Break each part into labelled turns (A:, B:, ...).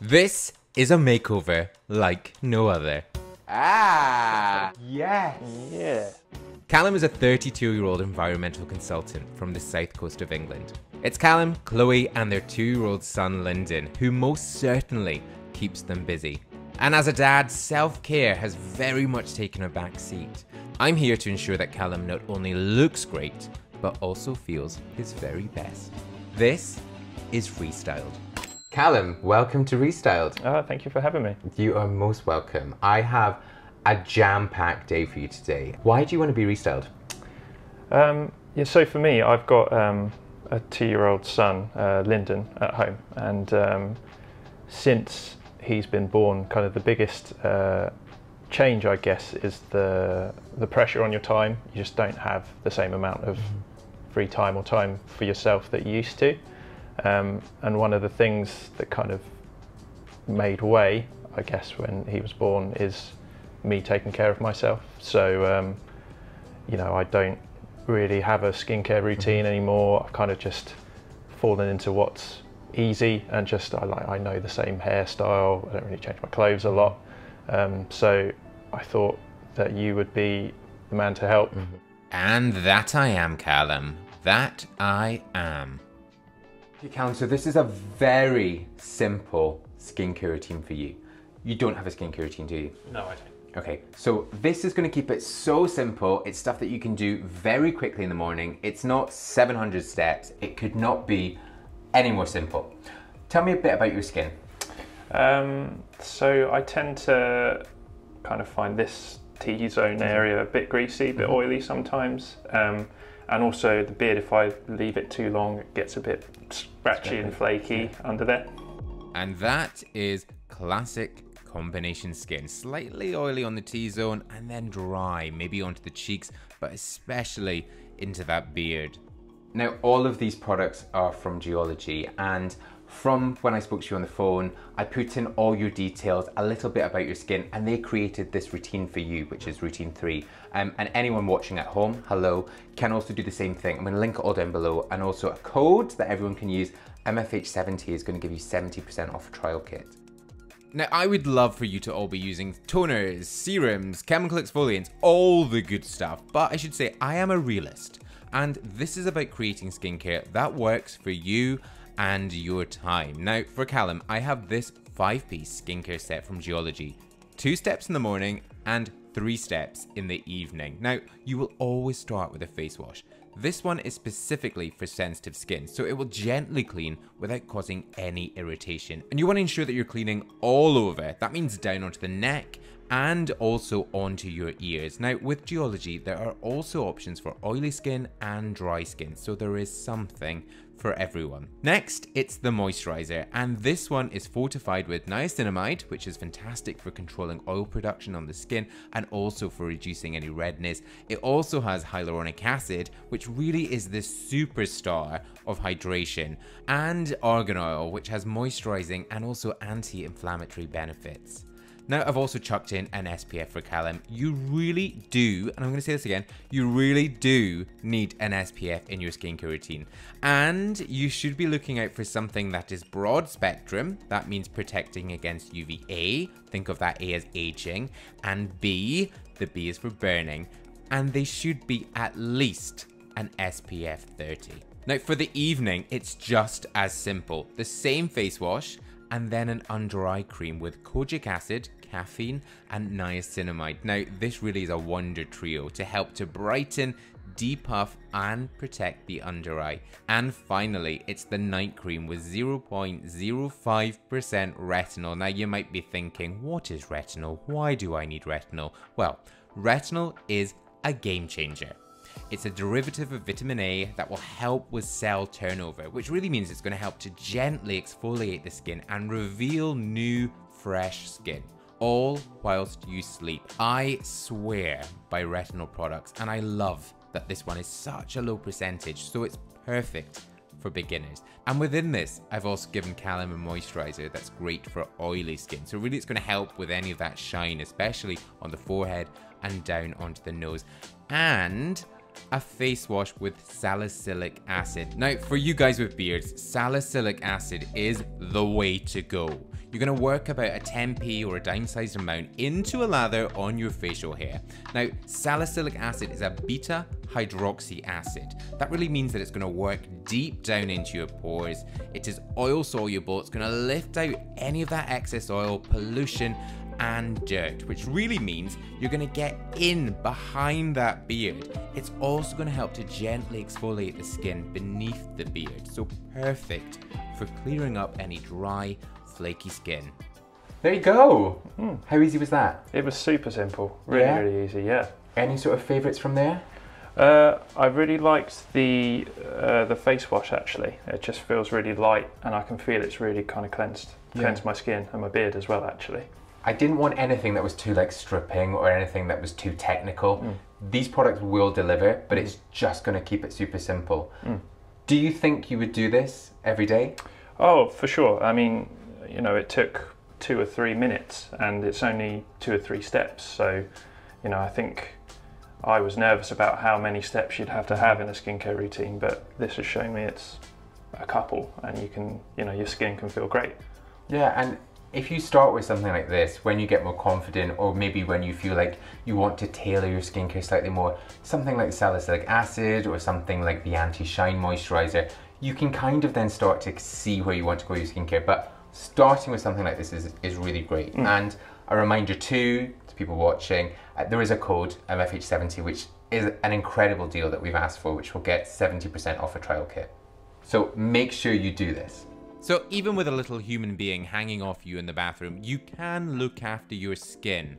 A: This is a makeover like no other. Ah, yes.
B: Yeah.
A: Callum is a 32-year-old environmental consultant from the south coast of England. It's Callum, Chloe, and their 2-year-old son Lyndon, who most certainly keeps them busy. And as a dad, self-care has very much taken a back seat. I'm here to ensure that Callum not only looks great, but also feels his very best. This is Restyled. Callum, welcome to Restyled.
B: Thank you for having me.
A: You are most welcome. I have a jam-packed day for you today. Why do you want to be restyled?
B: So for me, I've got a 2-year-old son, Lyndon, at home, and since he's been born, kind of the biggest change, I guess, is the pressure on your time. You just don't have the same amount of free time or time for yourself that you used to. And one of the things that kind of made way, I guess, when he was born is me taking care of myself. So, I don't really have a skincare routine anymore. I've kind of just fallen into what's easy and just, I know the same hairstyle. I don't really change my clothes a lot. So I thought that you would be the man to help.
A: And that I am, Callum. That I am. Okay, Callum, so this is a very simple skincare routine for you. You don't have a skincare routine, do you?
B: No, I don't.
A: Okay, so this is going to keep it so simple. It's stuff that you can do very quickly in the morning. It's not 700 steps. It could not be any more simple. Tell me a bit about your skin.
B: So I tend to kind of find this T-zone area a bit greasy, a bit oily sometimes. And also the beard, if I leave it too long, it gets a bit scratchy and flaky under there.
A: And that is classic combination skin. Slightly oily on the T-zone and then dry, maybe onto the cheeks, but especially into that beard. Now, all of these products are from Geology, and from when I spoke to you on the phone, I put in all your details, a little bit about your skin, and they created this routine for you, which is routine 3. And anyone watching at home, hello, can also do the same thing. I'm gonna link it all down below, and also a code that everyone can use, MFH70 is gonna give you 70% off a trial kit. Now, I would love for you to all be using toners, serums, chemical exfoliants, all the good stuff, but I should say I am a realist, and this is about creating skincare that works for you and your time. Now, for Callum, I have this 5-piece skincare set from Geology. 2 steps in the morning and 3 steps in the evening. Now, you will always start with a face wash. This one is specifically for sensitive skin, so it will gently clean without causing any irritation. And you want to ensure that you're cleaning all over. That means down onto the neck and also onto your ears. Now, with Geology, there are also options for oily skin and dry skin, so there is something for everyone. Next, it's the moisturizer, and this one is fortified with niacinamide, which is fantastic for controlling oil production on the skin and also for reducing any redness. It also has hyaluronic acid, which really is the superstar of hydration, and argan oil, which has moisturizing and also anti-inflammatory benefits. Now, I've also chucked in an SPF for Callum. You really do, and I'm going to say this again, you really do need an SPF in your skincare routine. And you should be looking out for something that is broad spectrum. That means protecting against UVA. Think of that A as aging. And B, the B is for burning. And they should be at least an SPF 30. Now, for the evening, it's just as simple. The same face wash, and then an under eye cream with kojic acid, caffeine, and niacinamide. Now, this really is a wonder trio to help to brighten, depuff, and protect the under eye. And finally, it's the night cream with 0.05% retinol. Now, you might be thinking, what is retinol? Why do I need retinol? Well, retinol is a game changer. It's a derivative of vitamin A that will help with cell turnover, which really means it's going to help to gently exfoliate the skin and reveal new, fresh skin, all whilst you sleep. I swear by retinol products, and I love that this one is such a low percentage, so it's perfect for beginners. And within this, I've also given Callum a moisturizer that's great for oily skin. So really it's going to help with any of that shine, especially on the forehead and down onto the nose. And a face wash with salicylic acid. Now, for you guys with beards, salicylic acid is the way to go. You're going to work about a 10p or a dime-sized amount into a lather on your facial hair. Now, salicylic acid is a beta hydroxy acid. That really means that it's going to work deep down into your pores. It is oil soluble. It's going to lift out any of that excess oil, pollution, and dirt, which really means you're going to get in behind that beard. It's also going to help to gently exfoliate the skin beneath the beard, so perfect for clearing up any dry, flaky skin.
C: There you go. How easy was that?
B: It was super simple, really easy, yeah.
C: Any sort of favourites from there?
B: I really liked the face wash actually. It just feels really light and I can feel it's really kind of cleansed my skin and my beard as well actually.
C: I didn't want anything that was too like stripping or anything that was too technical. These products will deliver, but it's just going to keep it super simple. Do you think you would do this every day?
B: Oh, for sure. I mean, you know, it took 2 or 3 minutes and it's only 2 or 3 steps. So, you know, I think I was nervous about how many steps you'd have to have in a skincare routine, but this has shown me it's a couple and you can, you know, your skin can feel great.
C: Yeah, and if you start with something like this, when you get more confident, or maybe when you feel like you want to tailor your skincare slightly more, something like salicylic acid or something like the anti-shine moisturizer, you can kind of then start to see where you want to go with your skincare. But starting with something like this is really great. And a reminder too, to people watching, there is a code, MFH70, which is an incredible deal that we've asked for, which will get 70% off a trial kit. So make sure you do this.
A: So even with a little human being hanging off you in the bathroom, you can look after your skin.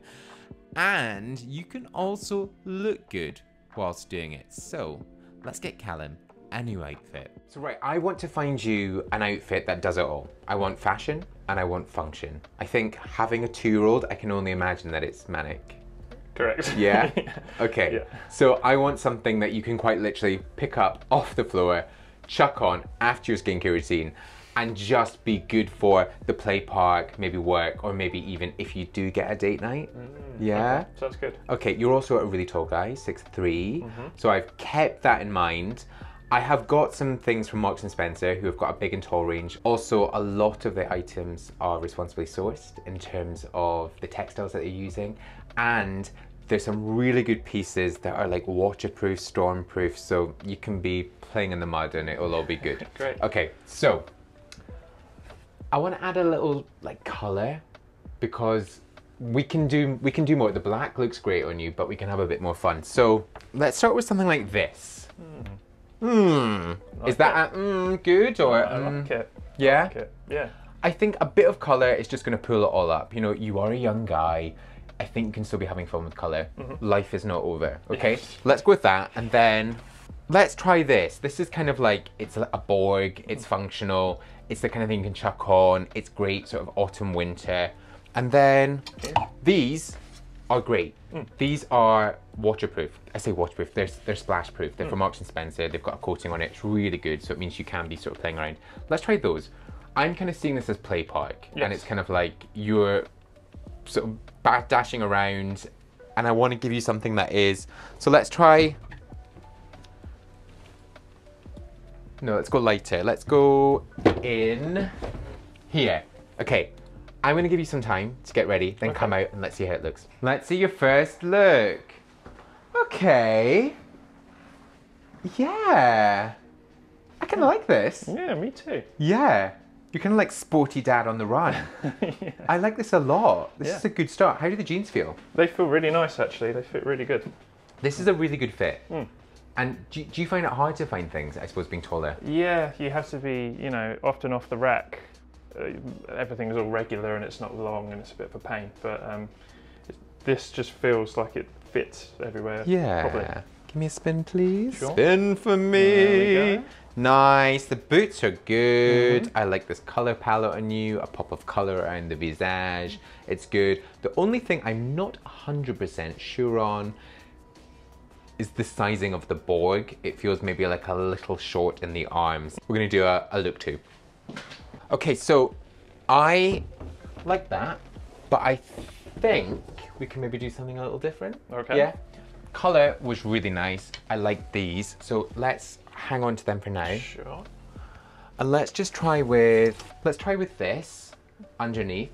A: And you can also look good whilst doing it. So let's get Callum a new outfit.
C: So right, I want to find you an outfit that does it all. I want fashion and I want function. I think having a 2-year-old, I can only imagine that it's manic.
B: Correct.
C: Yeah? Okay.
B: Yeah.
C: So I want something that you can quite literally pick up off the floor, chuck on after your skincare routine, and just be good for the play park, maybe work, or maybe even if you do get a date night. Yeah?
B: Okay, sounds good.
C: Okay, you're also a really tall guy, 6'3". So I've kept that in mind. I have got some things from Marks & Spencer who have got a big and tall range. Also, a lot of the items are responsibly sourced in terms of the textiles that they're using. And there's some really good pieces that are like waterproof, stormproof, so you can be playing in the mud and it'll all be good.
B: Great.
C: Okay, so I want to add a little like color because we can do more. The black looks great on you, but we can have a bit more fun. So let's start with something like this. Is that good or?
B: I like it.
C: Yeah?
B: I like it. Yeah.
C: I think a bit of color is just going to pull it all up. You know, you are a young guy. I think you can still be having fun with color. Life is not over, okay? Let's go with that, and then let's try this. This is kind of like, it's a Borg, it's functional, it's the kind of thing you can chuck on, it's great sort of autumn, winter. And then these are great. These are waterproof. I say waterproof, they're splash proof. They're from Marks & Spencer, they've got a coating on it, it's really good, so it means you can be sort of playing around. Let's try those. I'm kind of seeing this as play park, and it's kind of like you're sort of dashing around, and I want to give you something that is, so let's try, no, let's go lighter. Let's go in here. Okay, I'm going to give you some time to get ready, then come out and let's see how it looks. Let's see your first look. Okay. Yeah. I kind of like this.
B: Yeah, me too.
C: Yeah. You're kind of like sporty dad on the run.
B: Yeah.
C: I like this a lot. This is a good start. How do the jeans feel?
B: They feel really nice actually. They fit really good.
C: This is a really good fit. And do you find it hard to find things, I suppose, being taller?
B: Yeah, you have to be, you know, often off the rack. Everything's all regular and it's not long and it's a bit of a pain. But this just feels like it fits everywhere.
C: Yeah.
B: Probably.
C: Give me a spin, please.
B: Sure.
C: Spin for me.
B: There we go.
C: Nice. The boots are good. I like this color palette on you. A pop of color around the visage. It's good. The only thing I'm not 100% sure on is the sizing of the Borg. It feels maybe like a little short in the arms. We're gonna do a look too. Okay, so I like that, but I think we can maybe do something a little different.
B: Okay.
C: Yeah. Color was really nice. I like these, so let's hang on to them for now.
B: Sure.
C: And let's just try with, this. underneath.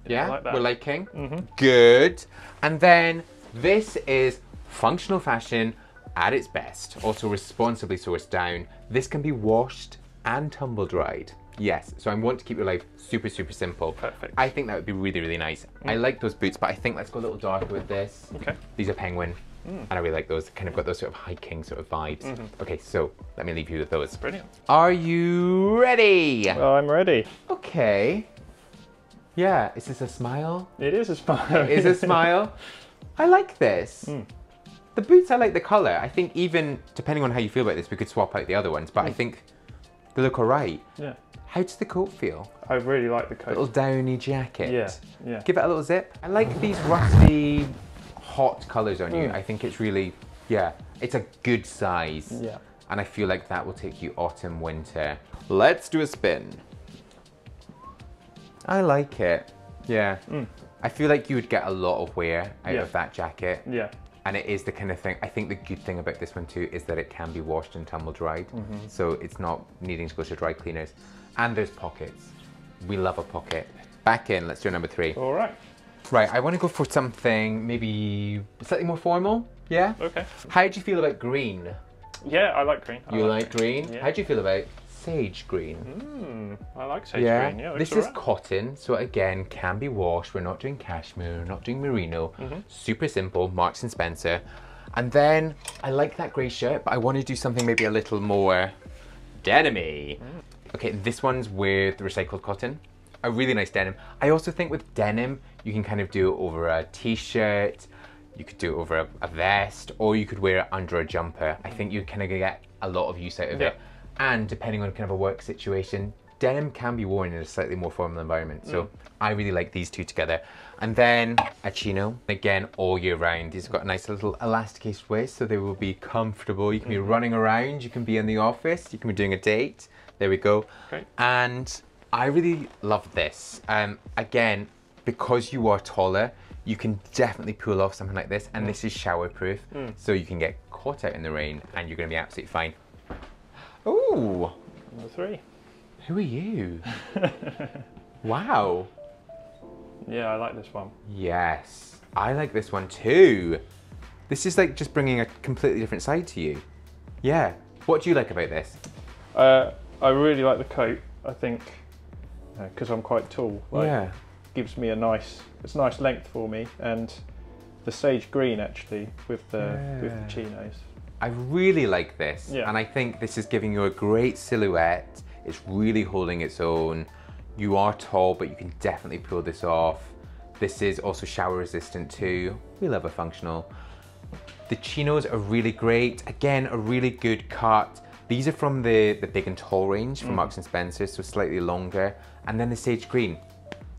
C: Yeah,
B: like that.
C: we're liking. Good. And then this is functional fashion at its best. Also responsibly sourced down. This can be washed and tumble dried. Yes, so I want to keep your life super, super simple.
B: Perfect.
C: I think that would be really, really nice. I like those boots, but I think let's go a little darker with this.
B: Okay.
C: These are penguin, and I really like those. Kind of got those sort of hiking sort of vibes. Okay, so let me leave you with those.
B: Brilliant.
C: Are you ready?
B: Well, I'm ready.
C: Okay. Yeah, is this a smile?
B: It is a smile.
C: Is a smile? I like this. The boots, I like the colour. I think even, depending on how you feel about this, we could swap out the other ones, but I think they look alright.
B: Yeah.
C: How does the coat feel?
B: I really like the coat.
C: Little downy jacket.
B: Yeah, yeah.
C: Give it a little zip. I like these rusty, hot colours on you. I think it's really, yeah, it's a good size.
B: Yeah.
C: And I feel like that will take you autumn, winter. Let's do a spin. I like it. Yeah. I feel like you would get a lot of wear out of that jacket.
B: Yeah.
C: And it is the kind of thing, I think the good thing about this one too is that it can be washed and tumble dried. So it's not needing to go to dry cleaners. And there's pockets. We love a pocket. Back in, let's do number 3.
B: All right.
C: Right, I want to go for something maybe slightly more formal. Yeah?
B: Okay.
C: How do you feel about green?
B: Yeah, I like green.
C: You like green?
B: Yeah.
C: How do you feel about sage green?
B: I like sage green. Yeah,
C: this
B: looks
C: is cotton, so again, can be washed. We're not doing cashmere, we're not doing merino. Super simple, Marks and Spencer. And then, I like that grey shirt, but I want to do something maybe a little more denim-y. Okay, this one's with recycled cotton. A really nice denim. I also think with denim, you can kind of do it over a t-shirt, you could do it over a vest, or you could wear it under a jumper. I think you kind of get a lot of use out of it. And depending on kind of a work situation, denim can be worn in a slightly more formal environment. So I really like these two together. And then a chino, again, all year round. These have got a nice little elasticated waist, so they will be comfortable. You can be running around, you can be in the office, you can be doing a date. There we go.
B: Great.
C: And I really love this. Again, because you are taller, you can definitely pull off something like this. And this is shower proof, so you can get caught out in the rain and you're gonna be absolutely fine. Ooh.
B: Number 3.
C: Who are you? Wow.
B: Yeah, I like this one.
C: Yes, I like this one too. This is like just bringing a completely different side to you. Yeah. What do you like about this?
B: I really like the coat. I think because I'm quite tall, like, gives me it's a nice length for me, and the sage green actually with the chinos.
C: I really like this, and I think this is giving you a great silhouette. It's really holding its own. You are tall, but you can definitely pull this off. This is also shower resistant too. We love a functional. The chinos are really great. Again, a really good cut. These are from the big and tall range from Marks and Spencer, so slightly longer. And then the sage green.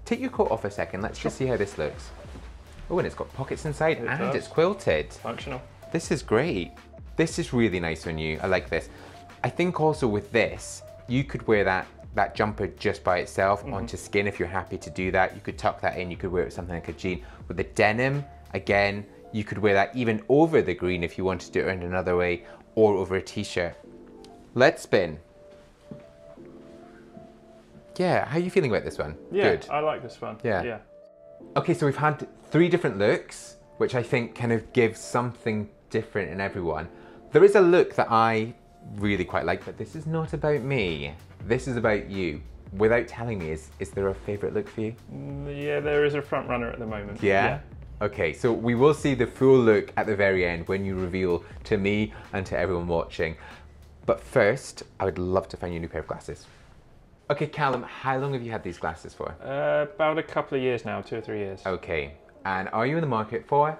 C: Take your coat off a second. Let's just see how this looks. Oh, and it's got pockets inside and it's quilted.
B: Functional.
C: This is great. This is really nice on you. I like this. I think also with this, you could wear that jumper just by itself onto skin if you're happy to do that. You could tuck that in, you could wear it with something like a jean. With the denim, again, you could wear that even over the green if you wanted to do it in another way, or over a t-shirt. Let's spin. Yeah, how are you feeling about this one?
B: Yeah,
C: Good.
B: I like this one.
C: Yeah. Okay, so we've had 3 different looks, which I think kind of gives something different in everyone. There is a look that I really quite like, but this is not about me. This is about you. Without telling me, is there a favourite look for you?
B: Yeah, there is a front runner at the moment.
C: Yeah? Okay, so we will see the full look at the very end when you reveal to me and to everyone watching. But first, I would love to find you a new pair of glasses. Okay, Callum, how long have you had these glasses for?
B: About a couple of years now, 2 or 3 years.
C: Okay, and are you in the market for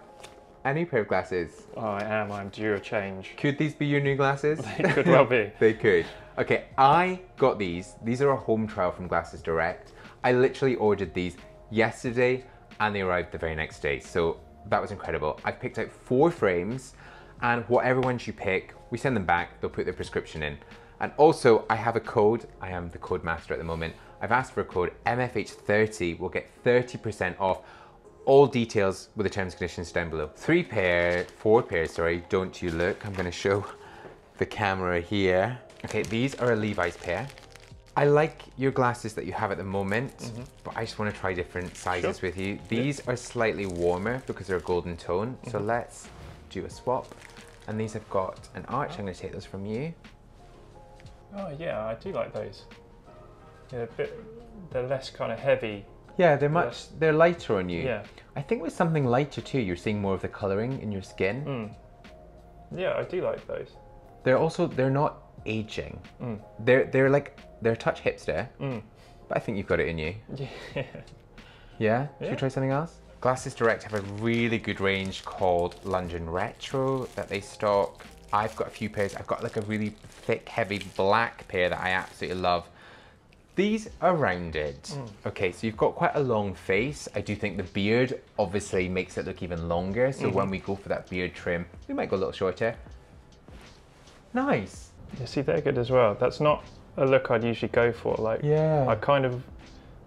C: a new pair of glasses?
B: Oh, I am. I'm due a change.
C: Could these be your new glasses?
B: They could well be.
C: They could. Okay, I got these. These are a home trial from Glasses Direct. I literally ordered these yesterday and they arrived the very next day. So that was incredible. I've picked out 4 frames, and whatever ones you pick, we send them back, they'll put their prescription in. And also, I have a code. I am the code master at the moment. I've asked for a code, MFH30 will get 30% off. All details with the terms and conditions down below. 4 pairs, sorry, don't you look. I'm gonna show the camera here. Okay, these are a Levi's pair. I like your glasses that you have at the moment, but I just want to try different sizes with you. These are slightly warmer because they're a golden tone, so let's do a swap. And these have got an arch. I'm going to take those from you.
B: Oh yeah, I do like those. Yeah, they're less kind of heavy.
C: Yeah, they're lighter on you.
B: Yeah.
C: I think with something lighter too, you're seeing more of the colouring in your skin.
B: Yeah, I do like those.
C: They're not aging. They're a touch hipster, but I think you've got it in you.
B: Yeah.
C: Yeah? Should we try something else? Glasses Direct have a really good range called London Retro that they stock. I've got a few pairs. I've got like a really thick, heavy black pair that I absolutely love. These are rounded. Okay, so you've got quite a long face. I do think the beard obviously makes it look even longer. So when we go for that beard trim, we might go a little shorter. Nice.
B: You see, they're good as well. That's not a look I'd usually go for. Like, I kind of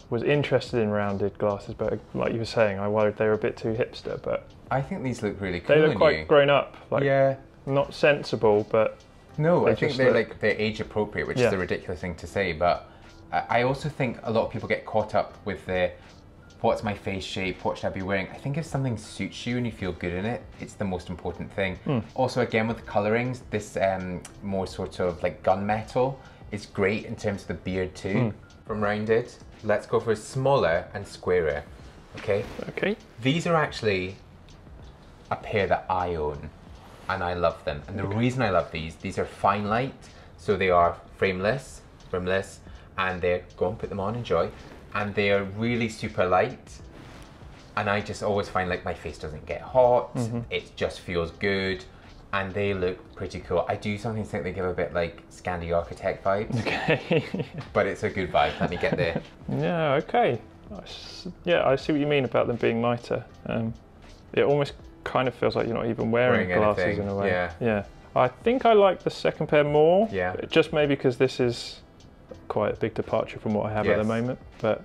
B: was interested in rounded glasses, but like you were saying, I worried they were a bit too hipster. But
C: I think these look really cool.
B: they look quite grown up. Like, not sensible, but
C: no, I think they're age appropriate, which is a ridiculous thing to say. But I also think a lot of people get caught up with the what's my face shape, what should I be wearing? I think if something suits you and you feel good in it, it's the most important thing. Also, again, with the colorings, this more sort of like gunmetal is great in terms of the beard too. From rounded, let's go for a smaller and squarer, okay?
B: Okay.
C: These are actually a pair that I own and I love them. And the reason I love these are fine light, so they are frameless, rimless, and they're, go and put them on, enjoy. And they are really super light. And I just always find like my face doesn't get hot, it just feels good, and they look pretty cool. I do sometimes think they give a bit like Scandi Architect vibes. Okay. But it's a good vibe, let me get there.
B: Yeah, okay. Yeah, I see what you mean about them being lighter. It almost kind of feels like you're not even wearing glasses anything. In a way. Yeah. I think I like the second pair more. Yeah. Just maybe because this is quite a big departure from what I have at the moment. But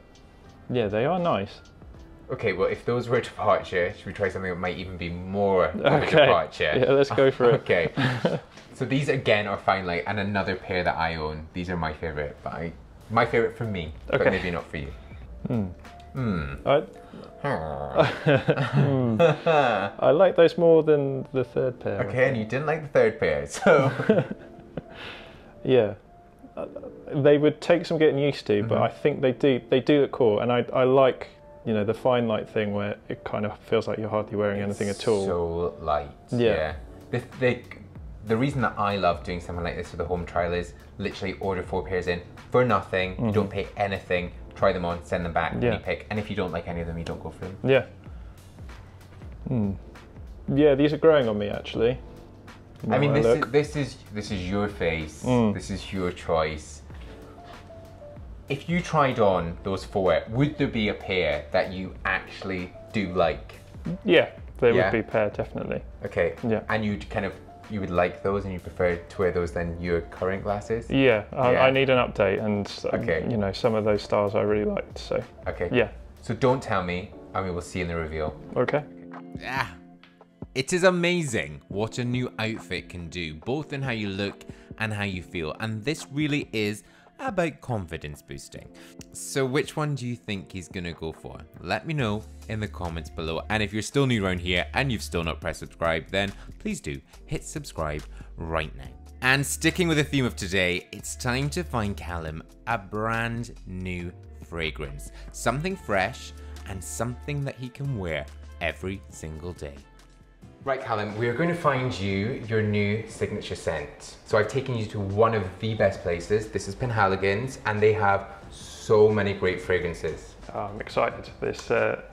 B: yeah, they are nice.
C: Okay, well, if those were a departure, should we try something that might even be more of a departure?
B: Yeah, let's go for it.
C: Okay. So these again are fine light, and another pair that I own. These are my favorite, but my favorite for me, but maybe not for you.
B: I like those more than the third pair.
C: Okay, and you didn't like the third pair, so
B: yeah. They would take some getting used to, but I think they do look cool, and I like, you know, the fine light thing where it kind of feels like you're hardly wearing anything at all.
C: So light. Yeah. The reason that I love doing something like this with a home trial is literally order 4 pairs in for nothing. You don't pay anything. Try them on, send them back, and you pick. And if you don't like any of them, you don't go for them.
B: Yeah. Yeah, these are growing on me actually.
C: I mean, this is your face. This is your choice. If you tried on those 4, would there be a pair that you actually do like?
B: Yeah, they would be a pair, definitely.
C: Okay. Yeah. And you would like those, and you prefer to wear those than your current glasses?
B: Yeah, I need an update, and you know, some of those styles I really liked. So.
C: Okay.
B: Yeah.
C: So don't tell me, and we will see in the reveal.
B: Okay.
A: Ah. It is amazing what a new outfit can do, both in how you look and how you feel. And this really is about confidence boosting. So which one do you think he's gonna go for? Let me know in the comments below. And if you're still new around here and you've still not pressed subscribe, then please do hit subscribe right now. And sticking with the theme of today, it's time to find Callum a brand new fragrance. Something fresh and something that he can wear every single day.
C: Right, Callum, we are going to find you your new signature scent. So I've taken you to one of the best places. This is Penhaligon's, and they have so many great fragrances.
B: Oh, I'm excited. This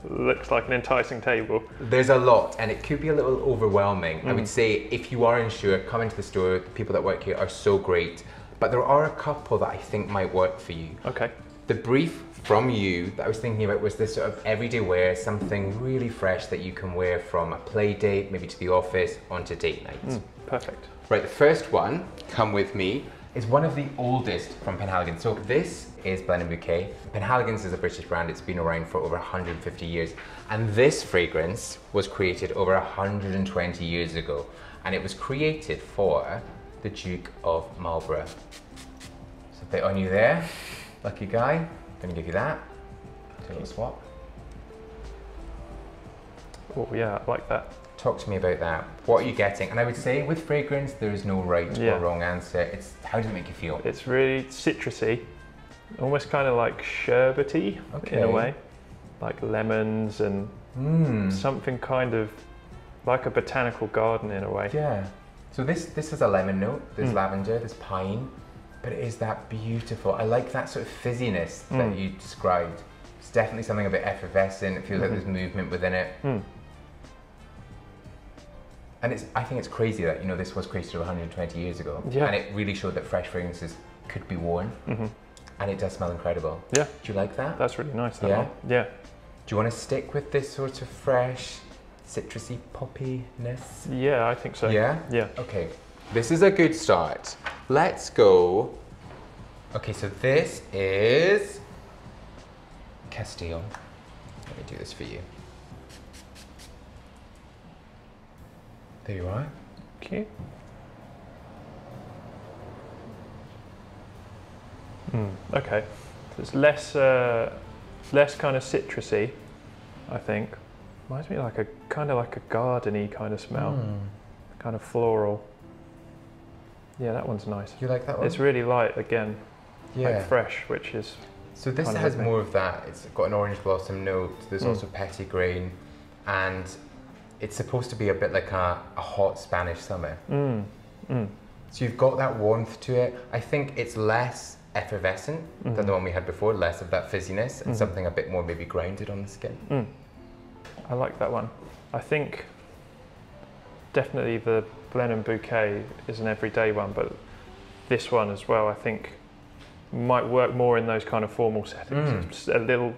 B: looks like an enticing table.
C: There's a lot, and it could be a little overwhelming. I would say if you are unsure, come into the store. The people that work here are so great. But there are a couple that I think might work for you.
B: Okay.
C: The brief from you that I was thinking about was this sort of everyday wear, something really fresh that you can wear from a play date, maybe to the office, onto date night.
B: Perfect.
C: Right, the first one, come with me, is one of the oldest from Penhaligon's. So this is Blend & Bouquet. Penhaligon's is a British brand. It's been around for over 150 years. And this fragrance was created over 120 years ago. And it was created for the Duke of Marlborough. So a bit on you there. Lucky guy. Gonna give you that. Do a little swap.
B: Oh yeah, I like that.
C: Talk to me about that. What are you getting? And I would say with fragrance, there is no right
B: Yeah.
C: or wrong answer. It's how does it make you feel?
B: It's really citrusy, almost kind of like sherbety
C: Okay.
B: in a way, like lemons and something kind of like a botanical garden in a way.
C: Yeah. So this is a lemon note. There's lavender, there's pine, but it is that beautiful. I like that sort of fizziness that you described. It's definitely something a bit effervescent. It feels like there's movement within it. And I think it's crazy that, you know, this was created 120 years ago.
B: Yeah.
C: And it really showed that fresh fragrances could be worn. And it does smell incredible.
B: Yeah.
C: Do you like that?
B: That's really nice, that
C: Yeah?
B: one. Yeah.
C: Do you want to stick with this sort of fresh, citrusy poppiness?
B: Yeah, I think so.
C: Yeah?
B: Yeah.
C: Okay, this is a good start. Let's go. Okay, so this is Castile. Let me do this for you. There you are.
B: Okay. Okay. So it's less kind of citrusy, I think. Reminds me like a kind of like a gardeny kind of smell, kind of floral. Yeah, that one's nice.
C: Do you like that one?
B: It's really light again,
C: Yeah.
B: like fresh, which is
C: So this
B: kind of
C: has
B: like me.
C: more of that. It's got an orange blossom note. There's also petitgrain, and it's supposed to be a bit like a hot Spanish summer. So you've got that warmth to it. I think it's less effervescent than the one we had before, less of that fizziness, and something a bit more maybe grounded on the skin.
B: I like that one. I think definitely the Blenheim Bouquet is an everyday one, but this one as well, I think might work more in those kind of formal settings. It's a little,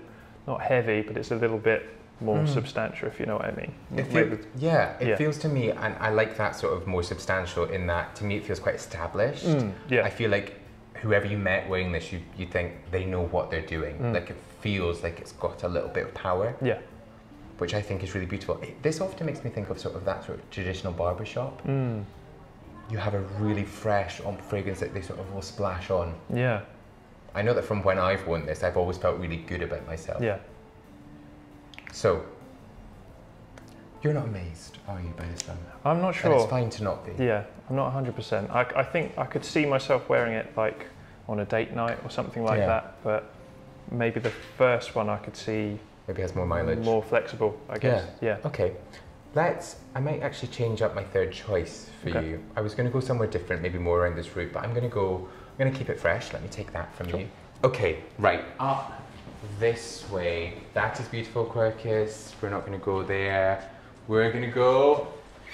B: not heavy, but it's a little bit more substantial, if you know what I mean.
C: It feels to me, and I like that sort of more substantial in that, to me it feels quite established.
B: Yeah.
C: I feel like whoever you met wearing this, you think they know what they're doing. Like it feels like it's got a little bit of power.
B: Yeah.
C: Which I think is really beautiful. This often makes me think of sort of that sort of traditional barbershop. You have a really fresh fragrance that they sort of will splash on.
B: Yeah.
C: I know that from when I've worn this, I've always felt really good about myself.
B: Yeah.
C: So, you're not amazed, are you, by this one?
B: I'm not sure.
C: And it's fine to not be.
B: Yeah, I'm not 100%. I think I could see myself wearing it like on a date night or something like that, but maybe the first one I could see
C: Maybe has more mileage.
B: more flexible, I guess. Yeah.
C: Okay. I might actually change up my third choice for you. I was going to go somewhere different, maybe more around this route, but I'm going to keep it fresh. Let me take that from you. Okay, right, up this way. That is beautiful, Quercus. We're not going to go there. We're going to go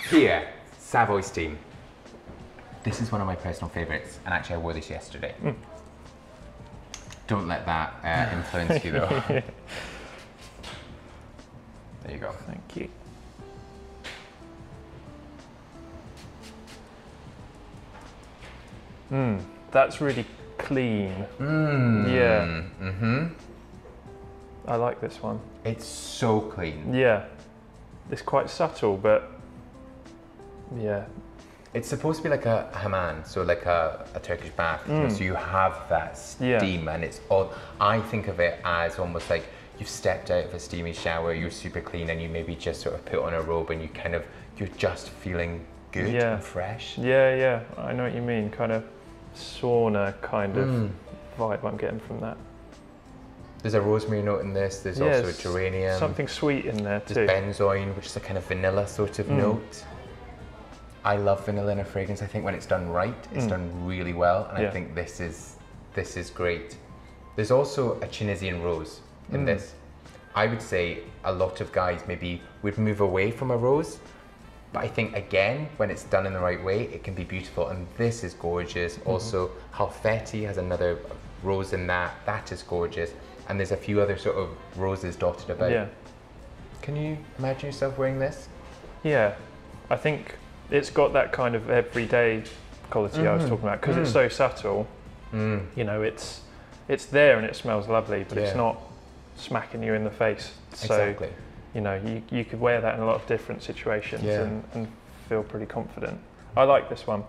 C: here, Savoy Steam. This is one of my personal favourites, and actually I wore this yesterday. Don't let that influence you though. There you go.
B: Thank you. That's really clean. Yeah. I like this one.
C: It's so clean.
B: Yeah. It's quite subtle, but yeah.
C: It's supposed to be like a hammam, so like a Turkish bath. You know, so you have that steam, and it's all. I think of it as almost like you've stepped out of a steamy shower, you're super clean, and you maybe just sort of put on a robe, and you're just feeling good and fresh.
B: Yeah, yeah. I know what you mean. Kind of sauna kind of vibe I'm getting from that.
C: There's a rosemary note in this. There's also a geranium.
B: Something sweet in there too.
C: There's benzoin, which is a kind of vanilla sort of note. I love vanilla in a fragrance. I think when it's done right, it's done really well, and I think this is great. There's also a Tunisian rose in this. I would say a lot of guys maybe would move away from a rose, but I think again, when it's done in the right way, it can be beautiful, and this is gorgeous. Also, Halfeti has another rose in that. That is gorgeous, and there's a few other sort of roses dotted about.
B: Yeah.
C: Can you imagine yourself wearing this?
B: Yeah, I think it's got that kind of everyday quality I was talking about, because it's so subtle. You know, it's there and it smells lovely, but it's not smacking you in the face. So,
C: Exactly.
B: you know, you could wear that in a lot of different situations and feel pretty confident. I like this one.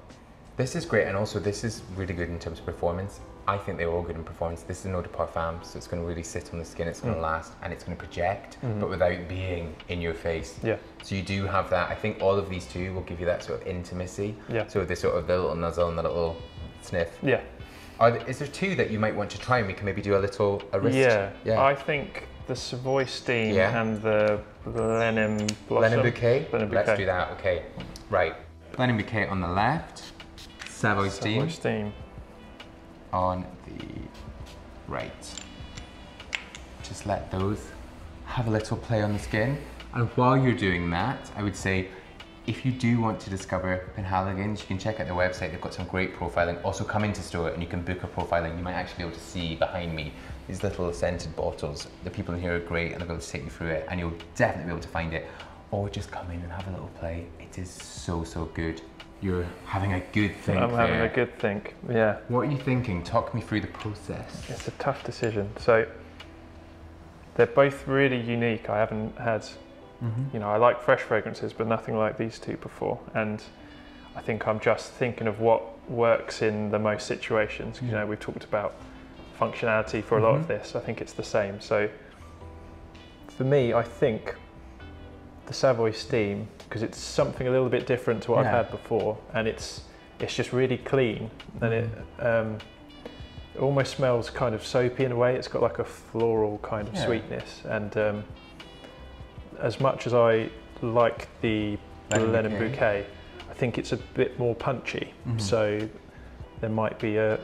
C: This is great, and also this is really good in terms of performance. I think they're all good in performance. This is an eau de parfum, so it's going to really sit on the skin, it's going to last, and it's going to project, but without being in your face.
B: Yeah.
C: So you do have that. I think all of these two will give you that sort of intimacy.
B: Yeah.
C: So this sort of the little nuzzle and the little sniff.
B: Yeah.
C: Is there two that you might want to try, and we can maybe do a wrist?
B: Yeah. I think the Savoy Steam and the Blenheim Blossom.
C: Blenheim Bouquet?
B: Blenheim Bouquet.
C: Let's do that, okay. Right. Blenheim Bouquet on the left, Savoy Steam on the right. Just let those have a little play on the skin. And while you're doing that, I would say, if you do want to discover Penhaligons, you can check out their website. They've got some great profiling. Also come into store and you can book a profiling. You might actually be able to see behind me these little scented bottles. The people in here are great and they'll be able to take you through it, and you'll definitely be able to find it. Or just come in and have a little play. It is so, so good. You're having a good think.
B: I'm having a good think, yeah.
C: What are you thinking? Talk me through the process.
B: It's a tough decision. So they're both really unique. I haven't had, you know, I like fresh fragrances, but nothing like these two before. And I think I'm just thinking of what works in the most situations. You know, we've talked about functionality for a lot of this. I think it's the same. So for me, I think the Savoy Steam, because it's something a little bit different to what I've had before, and it's just really clean, and it almost smells kind of soapy in a way. It's got like a floral kind of sweetness, and as much as I like the Blenheim Bouquet, I think it's a bit more punchy. So there might be a,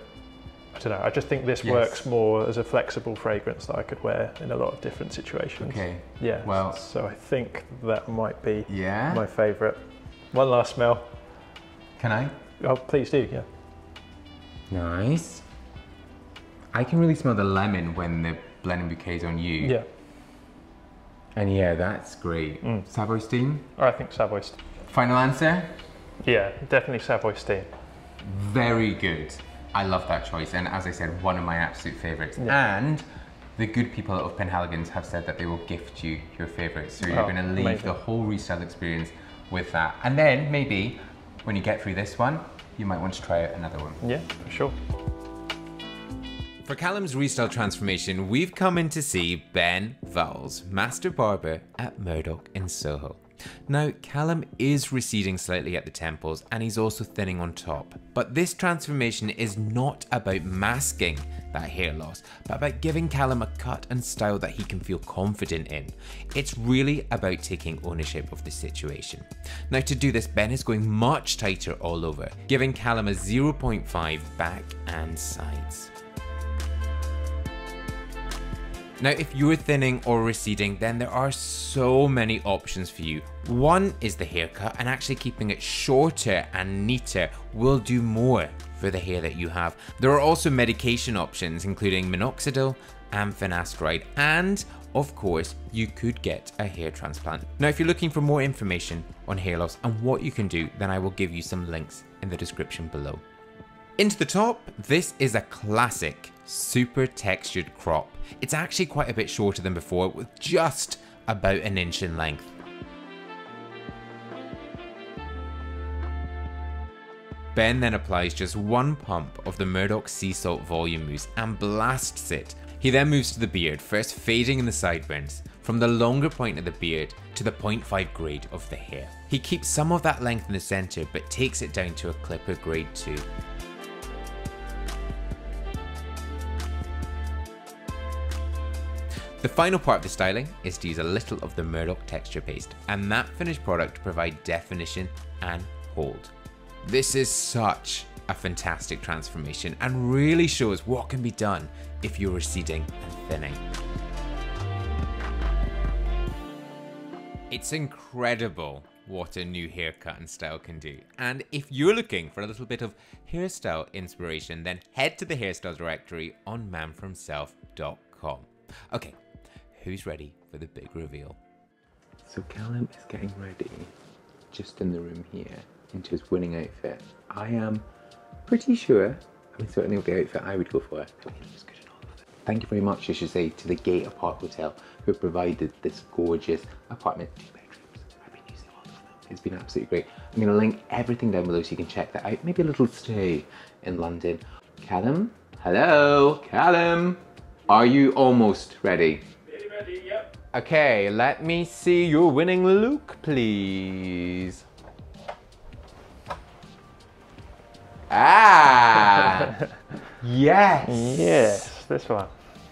B: I don't know, I just think this works more as a flexible fragrance that I could wear in a lot of different situations.
C: Okay.
B: Yeah.
C: Well,
B: so I think that might be
C: yeah,
B: my favourite. One last smell.
C: Can I?
B: Oh, please do, yeah.
C: Nice. I can really smell the lemon when the Blenheim Bouquet's on you.
B: Yeah.
C: And yeah, that's great. Savoy Steam?
B: I think Savoy Steam.
C: Final answer?
B: Yeah, definitely Savoy Steam.
C: Very good. I love that choice, and as I said, one of my absolute favourites. And the good people of Penhaligons have said that they will gift you your favourites, so you're going to leave the whole resale experience with that. And then maybe when you get through this one, you might want to try out another one.
B: Yeah, for sure.
A: For Callum's restyle transformation, we've come in to see Ben Vowles, Master Barber at Murdoch in Soho. Now, Callum is receding slightly at the temples and he's also thinning on top, but this transformation is not about masking that hair loss, but about giving Callum a cut and style that he can feel confident in. It's really about taking ownership of the situation. Now, to do this, Ben is going much tighter all over, giving Callum a 0.5 back and sides. Now, if you're thinning or receding, then there are so many options for you. One is the haircut, and actually keeping it shorter and neater will do more for the hair that you have. There are also medication options, including minoxidil and finasteride, and of course, you could get a hair transplant. Now, if you're looking for more information on hair loss and what you can do, then I will give you some links in the description below. Into the top, this is a classic super textured crop. It's actually quite a bit shorter than before, with just about an inch in length. Ben then applies just one pump of the Murdoch Sea Salt Volume Mousse and blasts it. He then moves to the beard, first fading in the sideburns, from the longer point of the beard to the 0.5 grade of the hair. He keeps some of that length in the centre, but takes it down to a clipper grade 2. The final part of the styling is to use a little of the Murdoch texture paste and that finished product to provide definition and hold. This is such a fantastic transformation and really shows what can be done if you're receding and thinning. It's incredible what a new haircut and style can do. And if you're looking for a little bit of hairstyle inspiration, then head to the hairstyle directory on manfromself.com. Okay, who's ready for the big reveal?
C: So Callum is getting ready, just in the room here, into his winning outfit. I am pretty sure, certainly the outfit I would go for. Thank you very much, I should say, to the Gate Apart Hotel, who provided this gorgeous apartment, 2 bedrooms. I've been using all of them. It's been absolutely great. I'm going to link everything down below so you can check that out. Maybe a little stay in London. Callum, Hello, Callum. Are you almost ready?
B: Ready, yep.
C: Okay, let me see your winning look, please. Ah! Yes!
B: Yes, this one.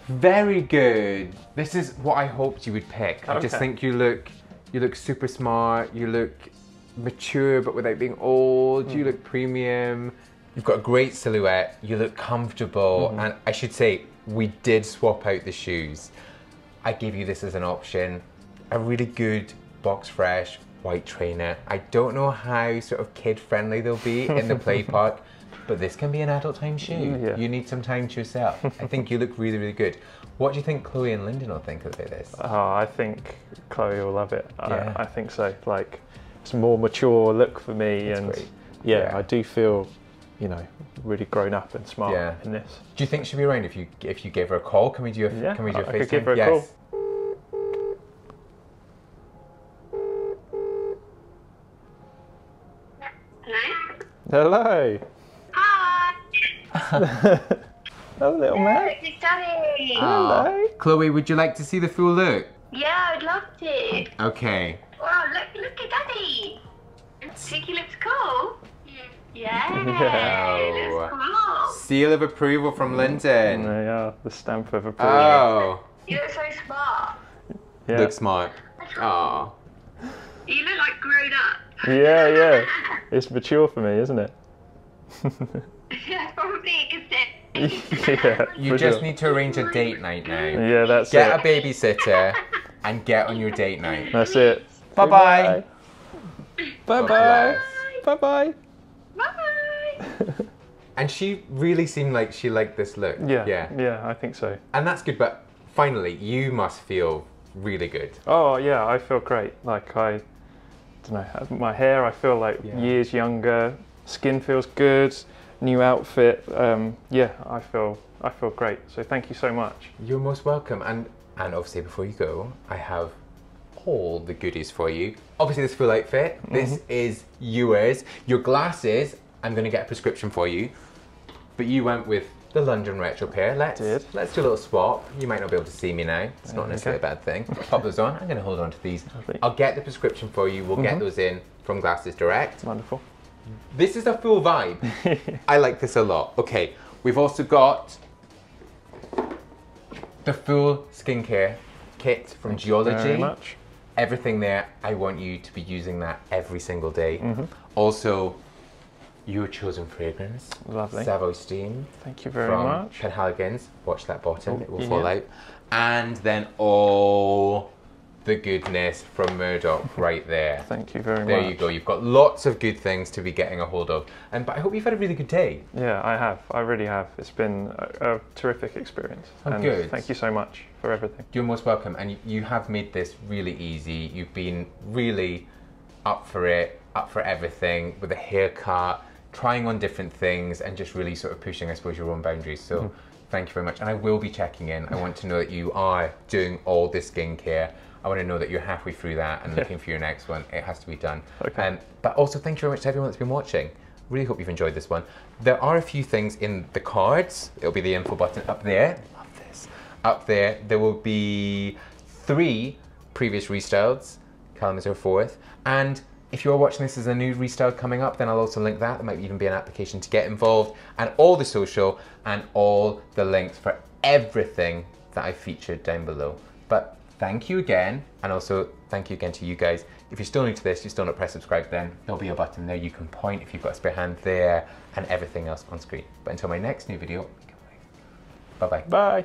C: Very good. This is what I hoped you would pick. I just
B: Okay.
C: think you look super smart, you look mature but without being old, you look premium. You've got a great silhouette, you look comfortable, and I should say, we did swap out the shoes. I gave you this as an option. A really good box fresh white trainer. I don't know how sort of kid friendly they'll be in the play park, but this can be an adult time shoe.
B: Yeah.
C: You need some time to yourself. I think you look really, really good. What do you think Chloe and Lyndon will think about this?
B: Oh, I think Chloe will love it.
C: Yeah.
B: I think so. Like, it's a more mature look for me,
C: That's
B: and
C: great.
B: yeah,
C: Yeah.
B: I do feel, you know, really grown up and smart
C: Yeah.
B: in this.
C: Do you think she'll be around if you gave her a call? Can we do a
B: Yeah,
C: can we do a
B: I
C: FaceTime?
B: could give her a
C: yes.
B: call.
D: Hello?
B: Hello.
D: Hi!
B: Oh, little man.
D: Big Daddy!
B: Hello.
C: Chloe, would you like to see the full look?
D: Yeah, I'd love to.
C: Okay.
D: Wow, look at Daddy! Think he looks cool? Yeah,
C: Oh.
D: looks cool.
C: Seal of approval from Lyndon.
B: They are the stamp of approval.
C: Oh.
D: You look so smart.
B: Yeah.
C: Look smart. Oh.
D: You look like grown up.
B: Yeah. It's mature for me, isn't it?
D: That's probably a good thing.
B: Yeah.
C: You
B: for
C: just
B: sure.
C: need to arrange a date night now.
B: Yeah, that's
C: Get
B: it.
C: a babysitter and get on your date night.
B: That's it.
C: Bye-bye.
B: Bye bye.
C: bless.
B: Bye bye.
D: Bye!
C: And she really seemed like she liked this look.
B: Yeah, I think so.
C: And that's good, but finally, you must feel really good.
B: Oh yeah, I feel great. Like I don't know, my hair, I feel like
C: Yeah.
B: years younger. Skin feels good. New outfit. Yeah, I feel great. So thank you so much.
C: You're most welcome. And obviously, before you go, I have all the goodies for you. Obviously, this full outfit, this is yours. Your glasses, I'm going to get a prescription for you. But you went with the London retro pair. Let's do a little swap. You might not be able to see me now. It's not necessarily a bad thing. Pop those on. I'm going to hold on to these.
B: Lovely.
C: I'll get the prescription for you. We'll get those in from Glasses Direct.
B: Wonderful.
C: This is a full vibe. I like this a lot. Okay, we've also got the full skincare kit from Geology.
B: Very much.
C: Everything there, I want you to be using that every single day. Also, your chosen fragrance.
B: Lovely.
C: Savoy Steam.
B: Thank you very
C: from
B: much.
C: Penhaligon's. Watch that bottom,
B: Oh,
C: it will fall
B: yeah.
C: out. And then all the goodness from Murdoch right there.
B: Thank you very much.
C: There you go. You've got lots of good things to be getting a hold of. But I hope you've had a really good day.
B: Yeah, I have. I really have. It's been a terrific experience.
C: Oh,
B: and
C: good.
B: Thank you so much for everything.
C: You're most welcome. And you have made this really easy. You've been really up for it, up for everything, with a haircut, trying on different things, and just really sort of pushing, I suppose, your own boundaries. So thank you very much. And I will be checking in. I want to know that you are doing all the skincare. I want to know that you're halfway through that and looking for your next one. It has to be done.
B: Okay.
C: But also, thank you very much to everyone that's been watching. Really hope you've enjoyed this one. There are a few things in the cards. It'll be the info button up there. Love this. Up there, there will be 3 previous restyles. Callum is our 4th. And if you're watching this as a new restyle coming up, then I'll also link that. There might even be an application to get involved. And all the social and all the links for everything that I featured down below. But thank you again, and also thank you again to you guys. If you're still new to this, you're still not pressed subscribe, then there'll be a button there. You can point if you've got a spare hand there, and everything else on screen. But until my next new video, bye-bye.
B: Bye.